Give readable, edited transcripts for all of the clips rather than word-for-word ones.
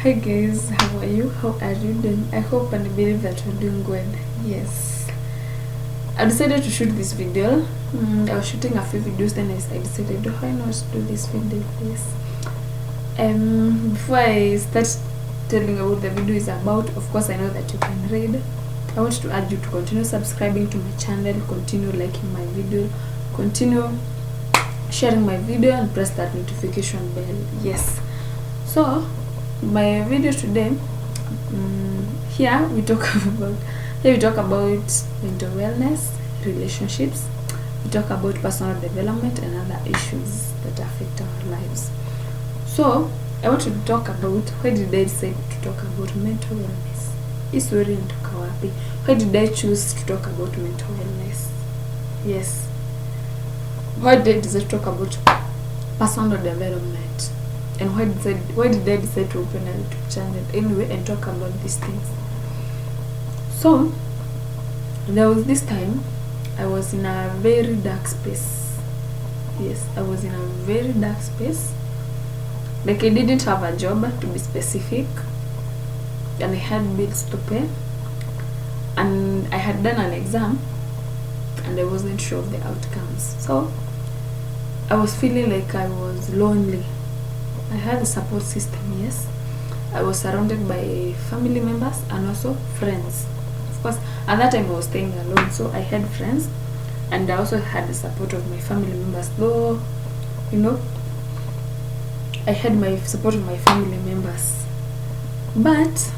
Hi guys, how are you? How are you doing? I hope and believe that you're doing good. Yes, I decided to shoot this video. I was shooting a few videos, then I decided why not do this video. Yes. Before I start telling you what the video is about, of course I know that you can read. I want to urge you to continue subscribing to my channel, continue liking my video, continue sharing my video, and press that notification bell. Yes. So my video today, here we talk about mental wellness, relationships, we talk about personal development and other issues that affect our lives. So I want to talk about why did I decide to talk about mental wellness. Story inatoka wapi? Why did I choose to talk about mental wellness? Yes. Why did I decide to talk about personal development? And why did I decide to open a YouTube channel anyway and talk about these things? So there was this time I was in a very dark space. Yes, I was in a very dark space. Like I didn't have a job, to be specific, and I had bills to pay, and I had done an exam and I wasn't sure of the outcomes. So I was feeling like I was lonely. I had a support system, yes. I was surrounded by family members and also friends. Of course, at that time I was staying alone, so I had friends, and I also had the support of my family members. Though, I had my support of my family members, but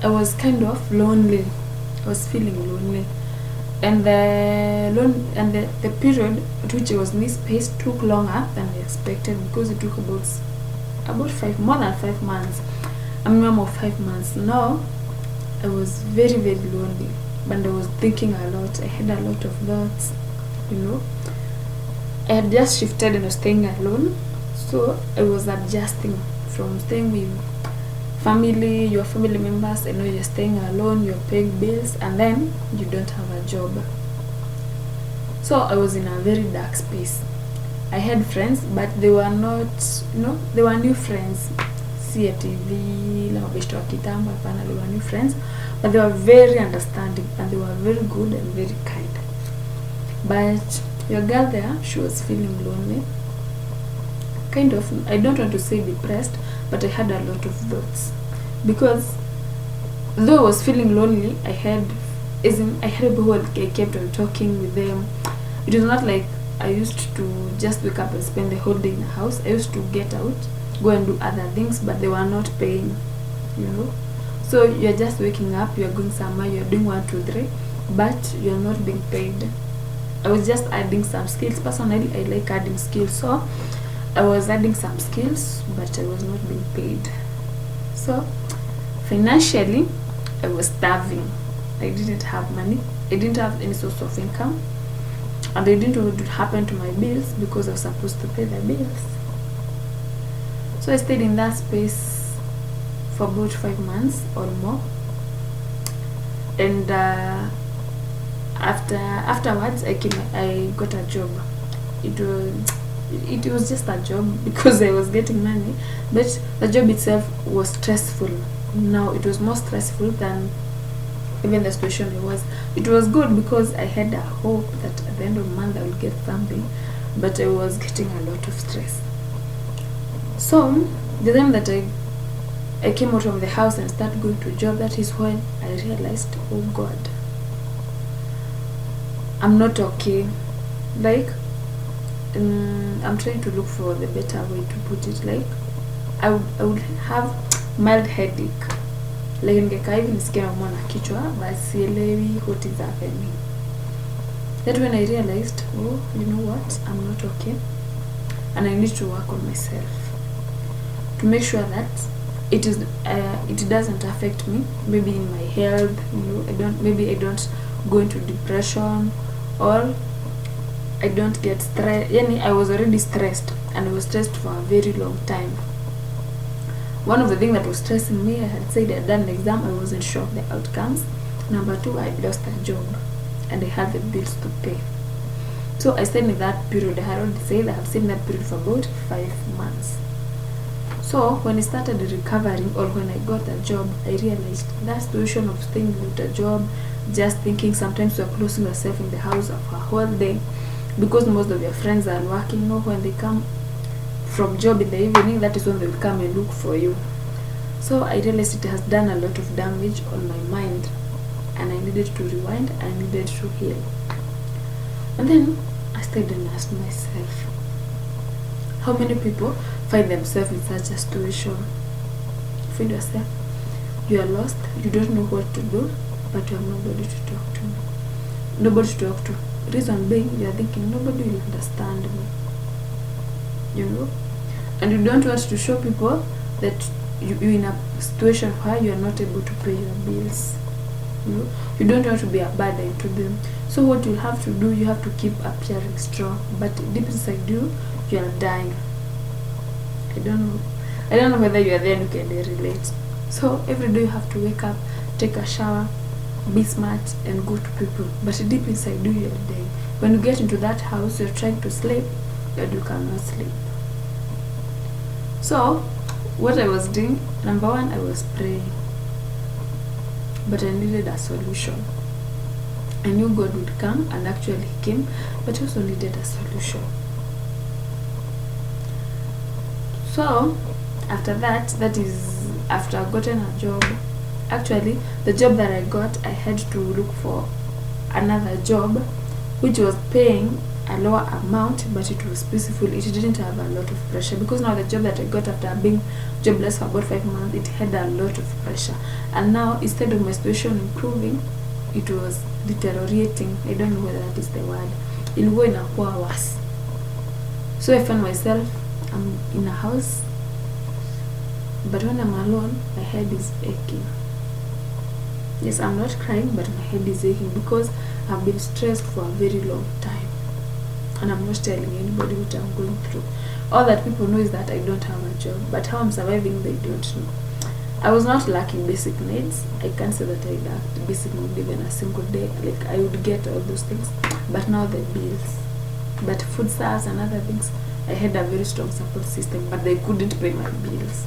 I was kind of lonely. I was feeling lonely, and the period at which I was in this space took longer than I expected, because it took about more than 5 months, a minimum of 5 months. Now I was very, very lonely, and I was thinking a lot. I had a lot of thoughts. I had just shifted and was staying alone, so I was adjusting from staying with your family members. I know you're staying alone, you're paying bills, and then you don't have a job. So I was in a very dark space. I had friends, but they were not, they were new friends. CATV, they were new friends, but they were very understanding, and they were very good and very kind. But your girl there, she was feeling lonely. Kind of, I don't want to say depressed, but I had a lot of thoughts. Because though I was feeling lonely, I had people who I kept on talking with them. It was not like I used to just wake up and spend the whole day in the house. I used to get out, go and do other things, but they were not paying, So you're just waking up, you're going somewhere, you're doing 1, 2, 3, but you're not being paid. I was just adding some skills. Personally, I like adding skills, so I was adding some skills, but I was not being paid. So financially, I was starving. I didn't have money. I didn't have any source of income. And I didn't know what would happen to my bills, because I was supposed to pay the bills. So I stayed in that space for about 5 months or more. And afterwards, I got a job. It was just a job because I was getting money, but the job itself was stressful. Now it was more stressful than even the situation I was. It was good because I had a hope that at the end of the month I would get something, but I was getting a lot of stress. So the time that I came out of the house and started going to a job, that is when I realized, oh God, I'm not okay. Like, I'm trying to look for the better way to put it. Like, I would have mild headache, like ningekaa hivi nisikia naumwa na kichwa, but sielewi what is happening. That when I realized, oh, you know what, I'm not okay, and I need to work on myself to make sure that it doesn't affect me, maybe in my health. I don't go into depression, or I don't get stressed. I was already stressed, and I was stressed for a very long time. One of the things that was stressing me, I had said I had done an exam, I wasn't sure of the outcomes. Number 2, I had lost a job, and I had the bills to pay. So I stayed in that period. I had already said I have stayed in that period for about 5 months. So when I started recovering, or when I got a job, I realized that situation of staying with a job, just thinking, sometimes you're closing yourself in the house for a whole day because most of your friends are working. No, when they come from job in the evening, that is when they will come and look for you. So I realized it has done a lot of damage on my mind, and I needed to rewind, I needed to heal. And then I stayed and asked myself, how many people find themselves in such a situation? You find yourself, you are lost, you don't know what to do, but you have nobody to talk to. Nobody to talk to. Reason being, you are thinking, nobody will understand me. You know? And you don't want to show people that you're in a situation where you are not able to pay your bills. You know? You don't want to be a burden to them. So what you have to do, you have to keep appearing strong, but deep inside you, you are dying. I don't know whether you are there and you can relate. So every day you have to wake up, take a shower, be smart, and go to people, but deep inside you, you are dying. When you get into that house, you're trying to sleep, but you cannot sleep. So what I was doing, number one, I was praying, but I needed a solution. I knew God would come, and actually He came, but I also needed a solution. So after that is after I gotten a job. Actually, the job that I got, I had to look for another job which was paying a lower amount, but it was peaceful. It didn't have a lot of pressure, because now the job that I got after being jobless for about 5 months, it had a lot of pressure. And now, instead of my situation improving, it was deteriorating. I don't know whether that is the word. It was inakuwa worse. So I found myself, I'm in a house, but when I'm alone, my head is aching. Yes, I'm not crying, but my head is aching because I've been stressed for a very long time, and I'm not telling anybody what I'm going through. All that people know is that I don't have a job, but how I'm surviving, they don't know. I was not lacking basic needs. I can't say that I lacked basic needs even a single day. Like, I would get all those things, but now the bills, but food stuffs and other things, I had a very strong support system, but they couldn't pay my bills.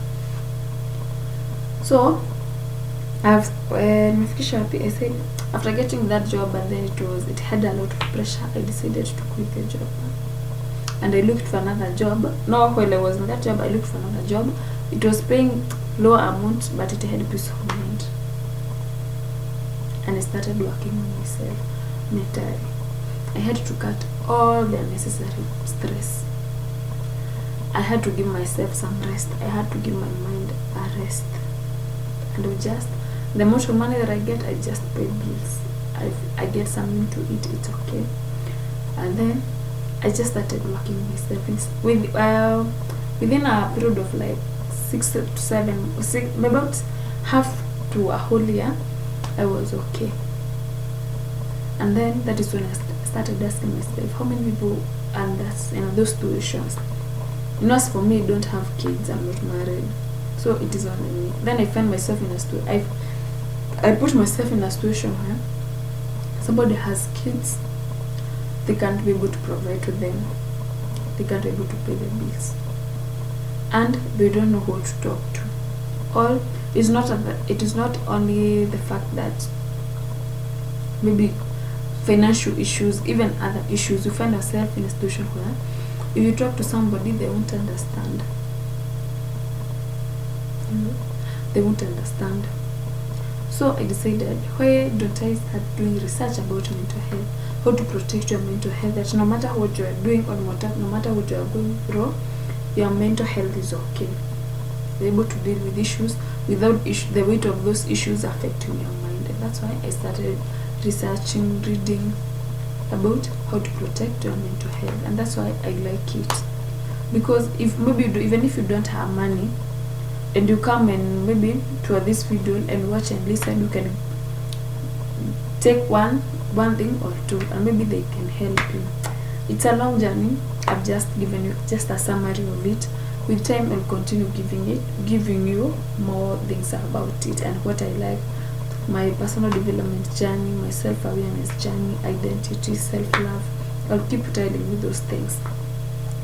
So I said, after getting that job, and then it had a lot of pressure, I decided to quit the job, and I looked for another job. No, while I was in that job, I looked for another job. It was paying low amount, but it had peace of mind, and I started working on myself mentally. I had to cut all the unnecessary stress. I had to give myself some rest. I had to give my mind a rest, and the amount of money that I get, I just pay bills. I get something to eat, it's okay. And then I just started working myself within a period of like 6 to 7, about half to a whole year, I was okay. And then that is when I started asking myself, how many people are in those situations? You know, as for me, I don't have kids, I'm not married, so it is only me. Then I find myself in a situation, I put myself in a situation where somebody has kids, they can't be able to provide to them, they can't be able to pay the bills, and they don't know who to talk to. It is not only the fact that maybe financial issues, even other issues. You find yourself in a situation where if you talk to somebody, they won't understand. They won't understand. So I decided, why don't I start doing research about mental health, how to protect your mental health, that no matter what you are doing or no matter what you are going through, your mental health is okay. You're able to deal with issues without the weight of those issues affecting your mind. And that's why I started researching, reading about how to protect your mental health, and that's why I like it. Because if maybe even if you don't have money, and you come and maybe to this video and watch and listen, you can take one thing or two, and maybe they can help you. It's a long journey. I've just given you just a summary of it. With time, I'll continue giving you more things about it and what I like, my personal development journey, my self-awareness journey, identity, self-love. I'll keep telling you those things.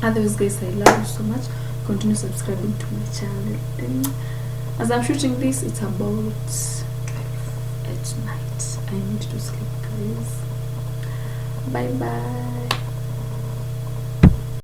Otherwise, guys, I love you so much. continue subscribing to my channel. And as I'm shooting this, it's about 12 at night. I need to sleep, guys. Bye bye.